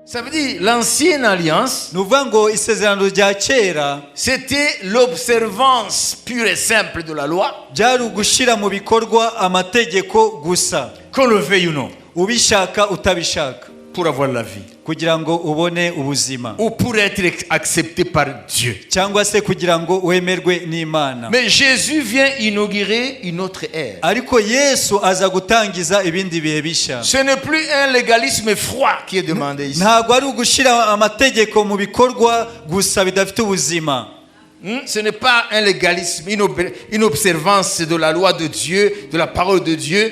Ça veut dire l'ancienne alliance, c'était l'observance pure et simple de la loi, qu'on le veuille ou non, pour avoir la vie, ou pour être accepté par Dieu. Mais Jésus vient inaugurer une autre ère. Ce n'est plus un légalisme froid qui est demandé ici. Ce n'est pas un légalisme, une observance de la loi de Dieu, de la parole de Dieu,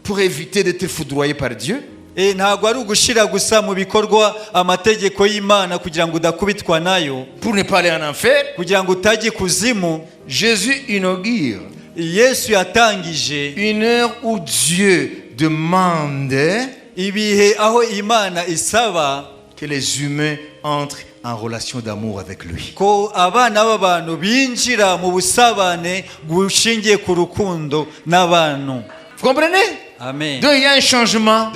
pour éviter d'être foudroyé par Dieu. Pour ne pas aller en enfer, Jésus inaugure une heure où Dieu demande que les humains entrent en relation d'amour avec lui. Vous comprenez? Amen. Donc il y a un changement.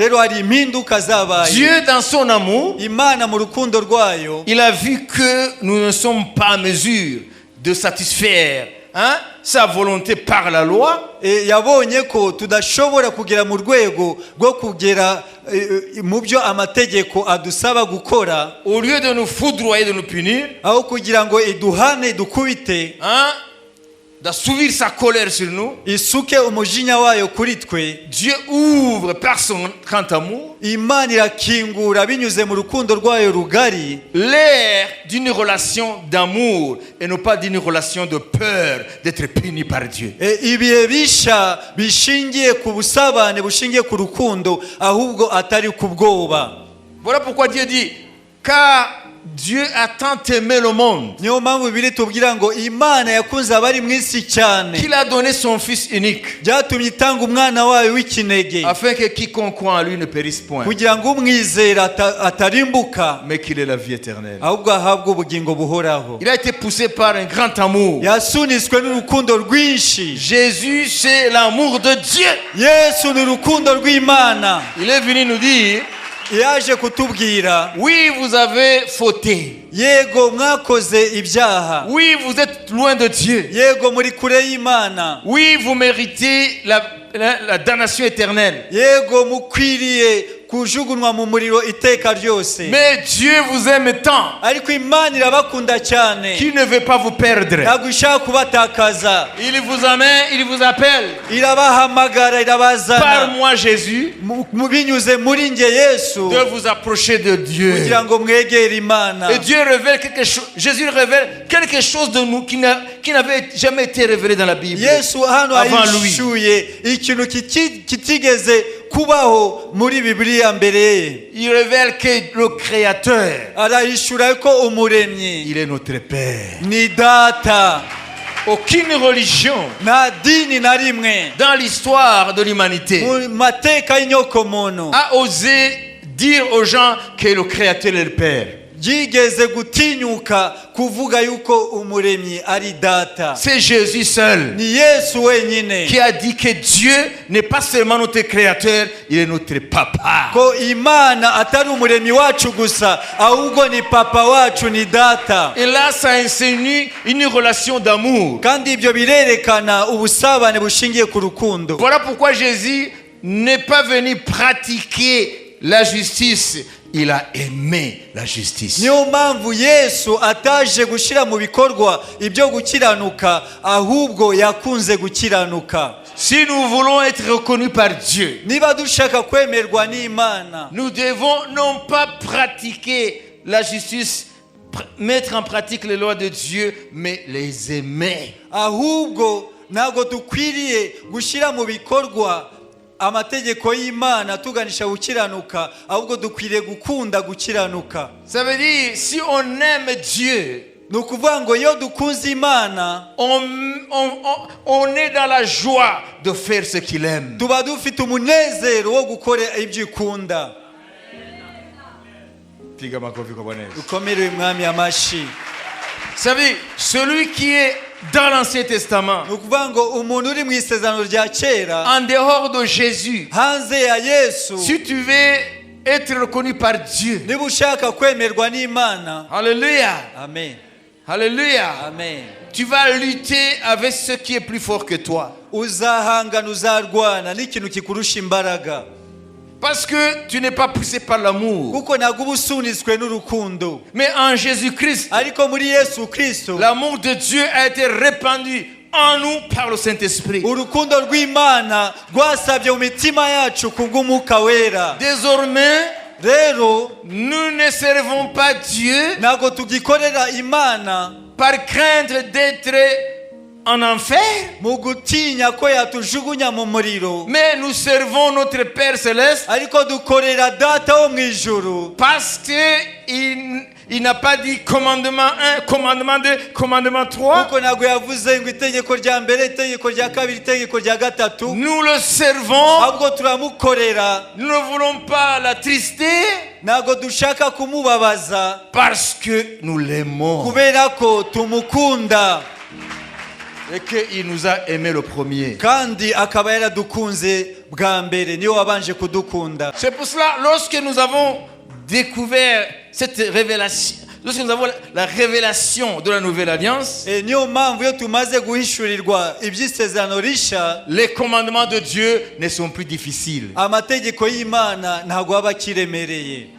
Dieu dans son amour, il a vu que nous ne sommes pas en mesure de satisfaire sa volonté par la loi. Au lieu de nous foudroyer, de nous punir, d'assouvir sa colère sur nous, Dieu ouvre par son grand amour l'ère d'une relation d'amour et non pas d'une relation de peur d'être puni par Dieu. Voilà pourquoi Dieu dit, car Dieu a tant aimé le monde qu'il a donné son Fils unique, afin que quiconque croit en lui ne périsse point, mais qu'il ait la vie éternelle. Il a été poussé par un grand amour. Jésus, c'est l'amour de Dieu. Il est venu nous dire, oui, vous avez fauté. Oui, vous êtes loin de Dieu. Oui, vous méritez la damnation éternelle. Mais Dieu vous aime tant qu'il ne veut pas vous perdre. Il vous amène, il vous appelle. Par moi Jésus, de vous approcher de Dieu. Et Dieu révèle quelque chose. Jésus révèle quelque chose de nous qui n'avait jamais été révélé dans la Bible avant lui. Il révèle que le Créateur, il est notre Père. Aucune religion dans l'histoire de l'humanité a osé dire aux gens que le Créateur est le Père. C'est Jésus seul qui a dit que Dieu n'est pas seulement notre créateur, il est notre papa. Et là ça insinue une relation d'amour. Voilà pourquoi Jésus n'est pas venu pratiquer la justice. Il a aimé la justice. Si nous voulons être reconnus par Dieu, nous devons non pas pratiquer la justice, mettre en pratique les lois de Dieu, mais les aimer. Ça veut dire, si on aime Dieu, on est dans la joie de faire ce qu'il aime. Ça veut dire, celui qui est dans l'Ancien Testament, en dehors de Jésus, si tu veux être reconnu par Dieu. Alléluia. Amen. Alléluia. Amen. Tu vas lutter avec ce qui est plus fort que toi. Parce que tu n'es pas poussé par l'amour. Mais en Jésus-Christ, l'amour de Dieu a été répandu en nous par le Saint-Esprit. Désormais, nous ne servons pas Dieu par crainte d'être en enfer, mais nous servons notre Père Céleste parce qu'il n'a pas dit commandement 1, commandement 2, commandement 3. Nous le servons. Nous ne voulons pas l'attrister parce que nous l'aimons et qu'il nous a aimé le premier. C'est pour cela, lorsque nous avons découvert cette révélation, lorsque nous avons la révélation de la nouvelle alliance, les commandements de Dieu ne sont plus difficiles.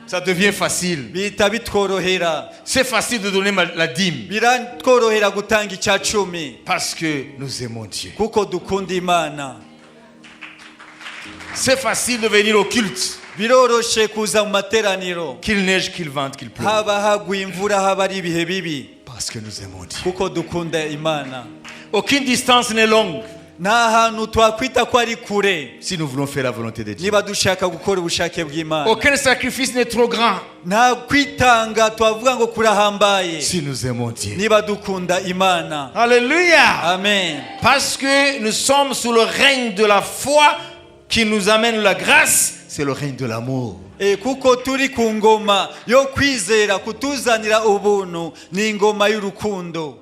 Ça devient facile. C'est facile de donner la dîme parce que nous aimons Dieu. C'est facile de venir au culte. Qu'il neige, qu'il vente, qu'il pleuve. Parce que nous aimons Dieu. Aucune distance n'est longue si nous voulons faire la volonté de Dieu. Aucun sacrifice n'est trop grand si nous aimons Dieu. Alléluia. Amen. Parce que nous sommes sous le règne de la foi qui nous amène la grâce. C'est le règne de l'amour. Kuko turi ku ngoma yo kwizera kutuzanira ubuntu ni ingoma y'urukundo.